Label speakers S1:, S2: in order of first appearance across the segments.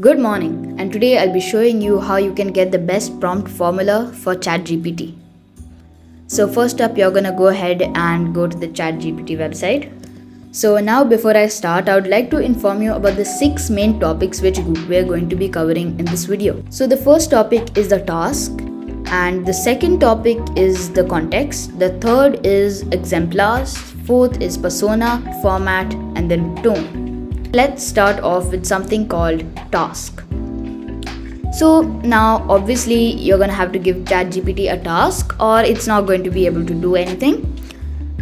S1: Good morning, and today I'll be showing you how you can get the best prompt formula for ChatGPT. So first up, you're gonna go ahead and go to the ChatGPT website. So now before I start, I would like to inform you about the 6 main topics which we're going to be covering in this video. So the first topic is the task, and the second topic is the context, the third is exemplars, fourth is persona, format, and then tone. Let's start off with something called task. So now obviously you're gonna have to give ChatGPT a task or it's not going to be able to do anything.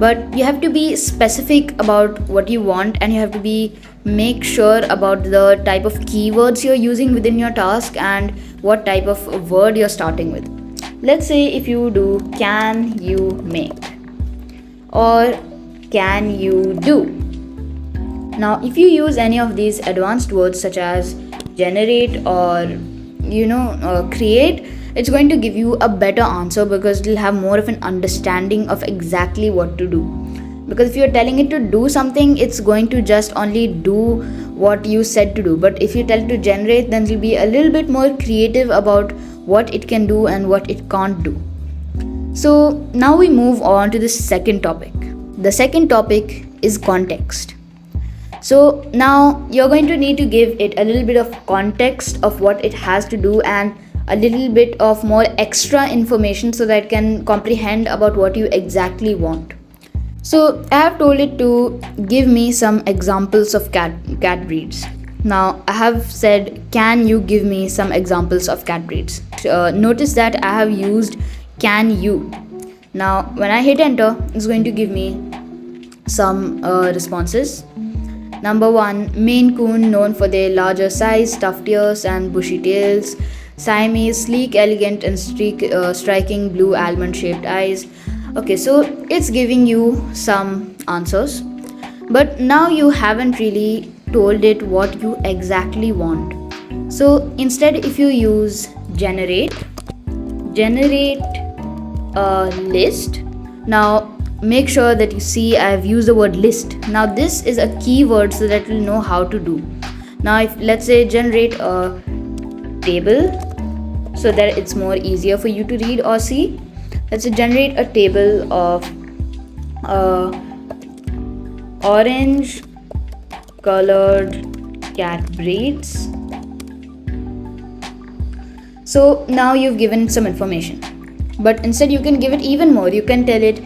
S1: But you have to be specific about what you want, and you have to make sure about the type of keywords you're using within your task and what type of word you're starting with. Let's say if you do can you make or can you do. Now, if you use any of these advanced words such as generate or create, it's going to give you a better answer because it'll have more of an understanding of exactly what to do. Because if you're telling it to do something, it's going to just only do what you said to do. But if you tell it to generate, then it'll be a little bit more creative about what it can do and what it can't do. So now we move on to the second topic. The second topic is context. So now you're going to need to give it a little bit of context of what it has to do and a little bit of more extra information so that it can comprehend about what you exactly want. So I have told it to give me some examples of cat breeds. Now I have said, can you give me some examples of cat breeds? Notice that I have used can you. Now when I hit enter, it's going to give me some responses. Number 1, Maine Coon, known for their larger size, stuffed ears, and bushy tails. Siamese, sleek, elegant, and striking blue almond-shaped eyes. Okay, so it's giving you some answers, but now you haven't really told it what you exactly want. So instead, if you use generate a list. Now make sure that you see I've used the word list. Now this is a keyword so that we'll know how to do. Now if let's say generate a table so that it's more easier for you to read or see. Let's say generate a table of orange colored cat breeds. So now you've given some information, but instead you can give it even more. You can tell it,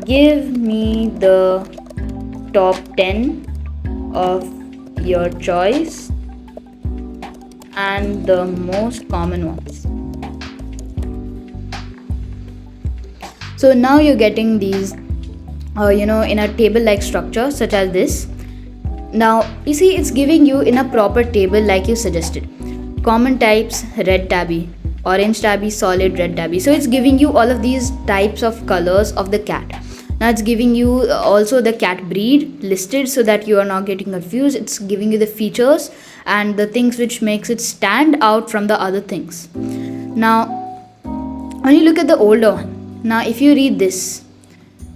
S1: give me the top 10 of your choice and the most common ones. So now you're getting these in a table like structure such as this. Now you see it's giving you in a proper table like you suggested. Common types, red tabby, orange tabby, solid red tabby. So it's giving you all of these types of colors of the cat. Now it's giving you also the cat breed listed so that you are not getting confused. It's giving you the features and the things which makes it stand out from the other things. Now when you look at the older one, now if you read this,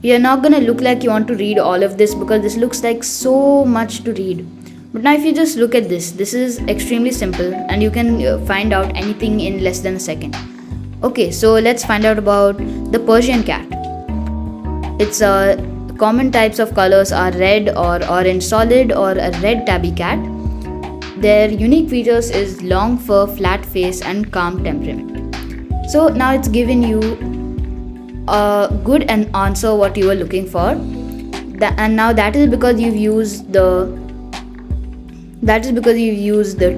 S1: you're not gonna look like you want to read all of this because this looks like so much to read. But now if you just look at this is extremely simple and you can find out anything in less than a second. Okay, so let's find out about the Persian cat. Its common types of colors are red or orange solid or a red tabby cat. Their unique features is long fur, flat face, and calm temperament. So now it's given you a good answer what you were looking for. And now that is because you've used the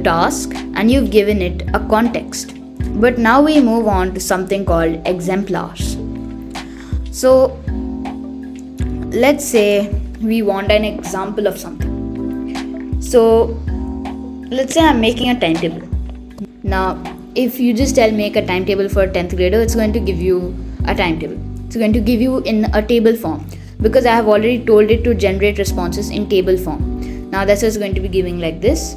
S1: task and you've given it a context. But now we move on to something called exemplars. So let's say we want an example of something. So let's say I'm making a timetable. Now if you just tell make a timetable for a 10th grader, it's going to give you a timetable. It's going to give you in a table form because I have already told it to generate responses in table form. Now that's just going to be giving like this,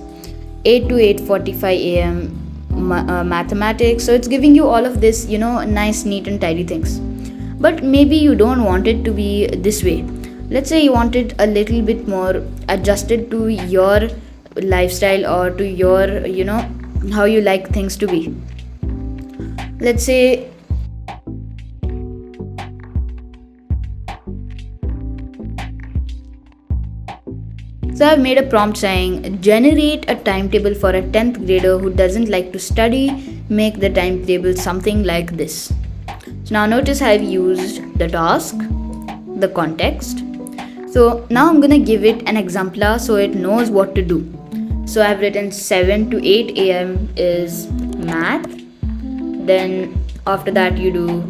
S1: 8 to 8:45 a.m. Mathematics. So it's giving you all of this, nice, neat and tidy things. But maybe you don't want it to be this way. Let's say you want it a little bit more adjusted to your lifestyle or to your how you like things to be. Let's say so I've made a prompt saying generate a timetable for a 10th grader who doesn't like to study. Make the timetable something like this. So now notice I've used the task, the context. So now I'm gonna give it an exemplar so it knows what to do. So I've written 7 to 8 a.m. is math. Then after that you do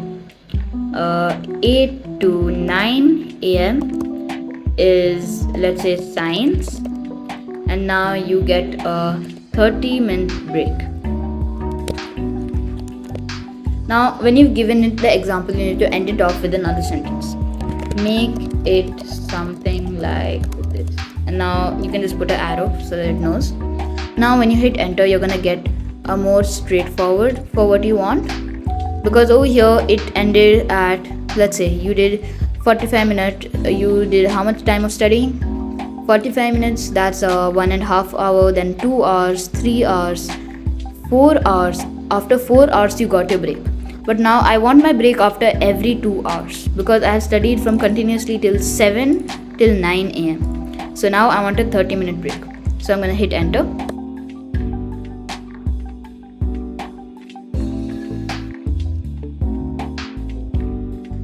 S1: 8 to 9 a.m. is, let's say, science, and now you get a 30-minute break. Now when you've given it the example, you need to end it off with another sentence. Make it something like this, and now you can just put an arrow so that it knows. Now when you hit enter, you're gonna get a more straightforward for what you want, because over here it ended at, let's say you did 45 minutes. You did how much time of studying? 45 minutes. That's 1.5 hours, then 2 hours, 3 hours, 4 hours. After 4 hours you got your break. But now I want my break after every 2 hours, because I have studied from continuously till 7 till 9 a.m. So now I want a 30-minute break. So I'm gonna hit enter.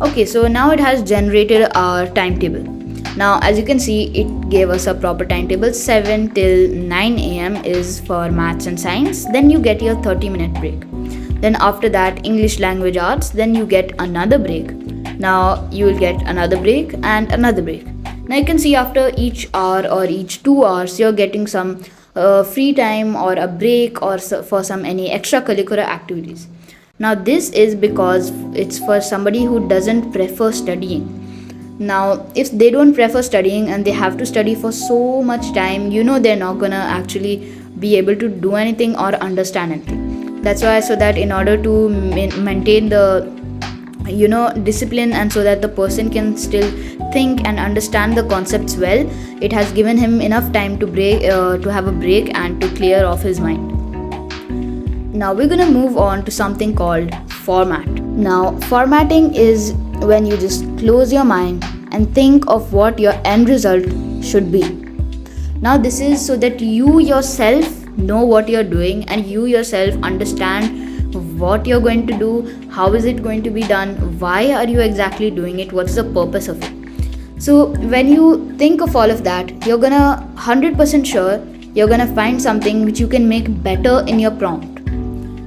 S1: Okay, so now it has generated our timetable. Now as you can see, it gave us a proper timetable. 7 till 9 a.m. is for maths and science. Then you get your 30-minute break. Then after that, English language arts, then you get another break. Now you will get another break and another break. Now you can see after each hour or each 2 hours, you're getting some free time or a break or for some any extracurricular activities. Now this is because it's for somebody who doesn't prefer studying. Now if they don't prefer studying and they have to study for so much time, they're not gonna actually be able to do anything or understand anything. That's why, so that in order to maintain the discipline, and so that the person can still think and understand the concepts well, it has given him enough time to have a break and to clear off his mind. Now we're gonna move on to something called format. Now formatting is when you just close your mind and think of what your end result should be. Now this is so that you yourself know what you're doing and you yourself understand what you're going to do, how is it going to be done, why are you exactly doing it, what's the purpose of it. So when you think of all of that, you're gonna 100% sure you're gonna find something which you can make better in your prompt.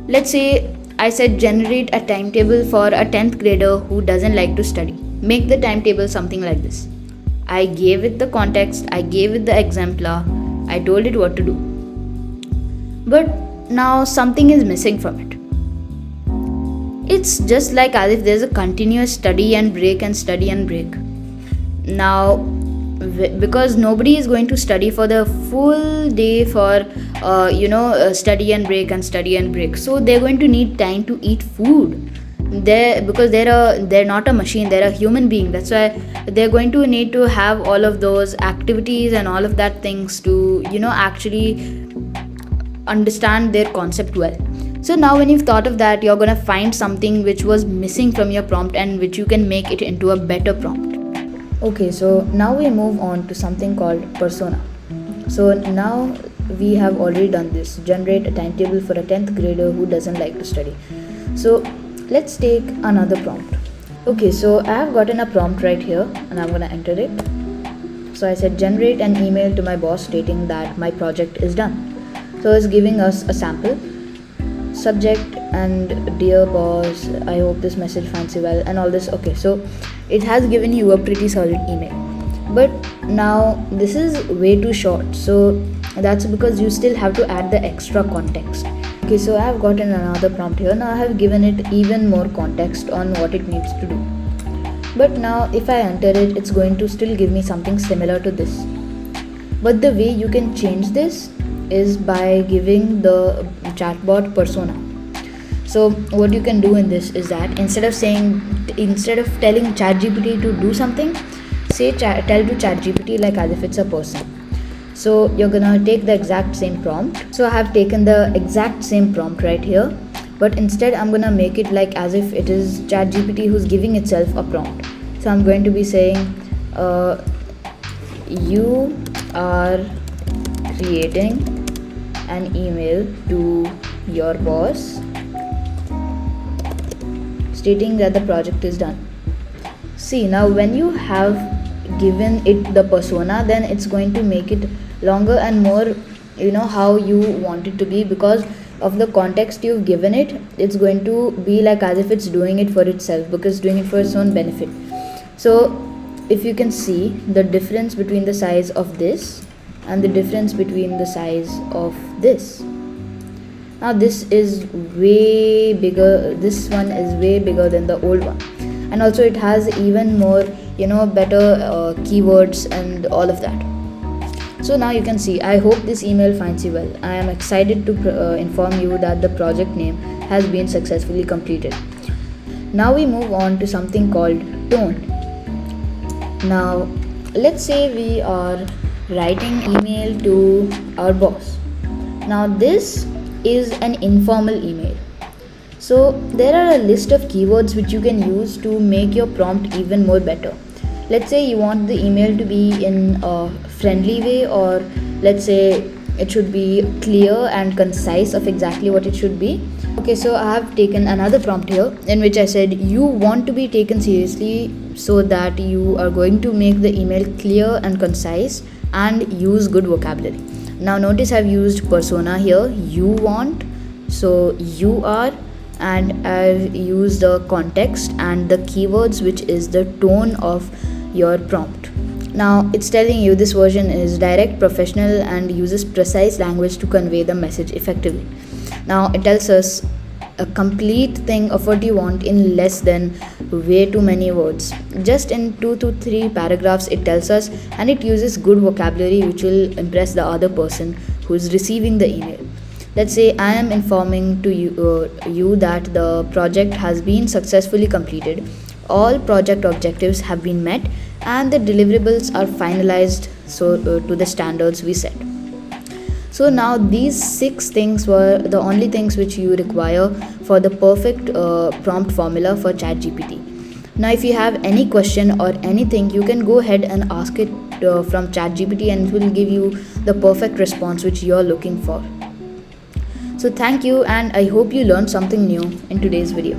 S1: Let's say I said generate a timetable for a 10th grader who doesn't like to study. Make the timetable something like this. I gave it the context, I gave it the exemplar, I told it what to do. But now something is missing from it. It's just like as if there's a continuous study and break and study and break. Now because nobody is going to study for the full day for study and break and study and break, so they're going to need time to eat food because they're not a machine, they're a human being. That's why they're going to need to have all of those activities and all of that things to actually understand their concept well. So now when you've thought of that, you're gonna find something which was missing from your prompt and which you can make it into a better prompt. Okay, so now we move on to something called persona. So now we have already done this, generate a timetable for a 10th grader who doesn't like to study. So let's take another prompt. Okay, so I have gotten a prompt right here and I'm gonna enter it. So I said generate an email to my boss stating that my project is done. So it's giving us a sample. Subject and dear boss, I hope this message finds you well and all this. Okay, so it has given you a pretty solid email, but now this is way too short, so that's because you still have to add the extra context. Okay, so I have gotten another prompt here. Now I have given it even more context on what it needs to do, but now if I enter it, it's going to still give me something similar to this. But the way you can change this is by giving the chatbot persona. So what you can do in this is that instead of telling ChatGPT to do something, tell to ChatGPT like as if it's a person. So you're gonna take the exact same prompt. So I have taken the exact same prompt right here, but instead I'm gonna make it like as if it is ChatGPT who's giving itself a prompt. So I'm going to be saying, you are creating an email to your boss stating that the project is done. See, now when you have given it the persona, then it's going to make it longer and more, how you want it to be, because of the context you've given it. It's going to be like as if it's doing it for itself, because doing it for its own benefit. So if you can see the difference between the size of this and the difference between the size of this, now this is way bigger, this one is way bigger than the old one, and also it has even more better keywords and all of that. So now you can see, I hope this email finds you well. I am excited to inform you that the project name has been successfully completed. Now we move on to something called tone. Now let's say we are writing email to our boss. Now this is an informal email. So there are a list of keywords which you can use to make your prompt even more better. Let's say you want the email to be in a friendly way, or let's say it should be clear and concise of exactly what it should be. Okay, so I have taken another prompt here in which I said you want to be taken seriously, so that you are going to make the email clear and concise and use good vocabulary. Now notice I've used persona here, you want, so you are, and I've used the context and the keywords, which is the tone of your prompt. Now it's telling you this version is direct, professional, and uses precise language to convey the message effectively. Now it tells us a complete thing of what you want in less than way too many words. Just in 2 to 3 paragraphs it tells us, and it uses good vocabulary which will impress the other person who is receiving the email. Let's say I am informing to you that the project has been successfully completed. All project objectives have been met and the deliverables are finalized to the standards we set. So now these 6 things were the only things which you require for the perfect prompt formula for ChatGPT. Now if you have any question or anything, you can go ahead and ask it from ChatGPT, and it will give you the perfect response which you are looking for. So thank you, and I hope you learned something new in today's video.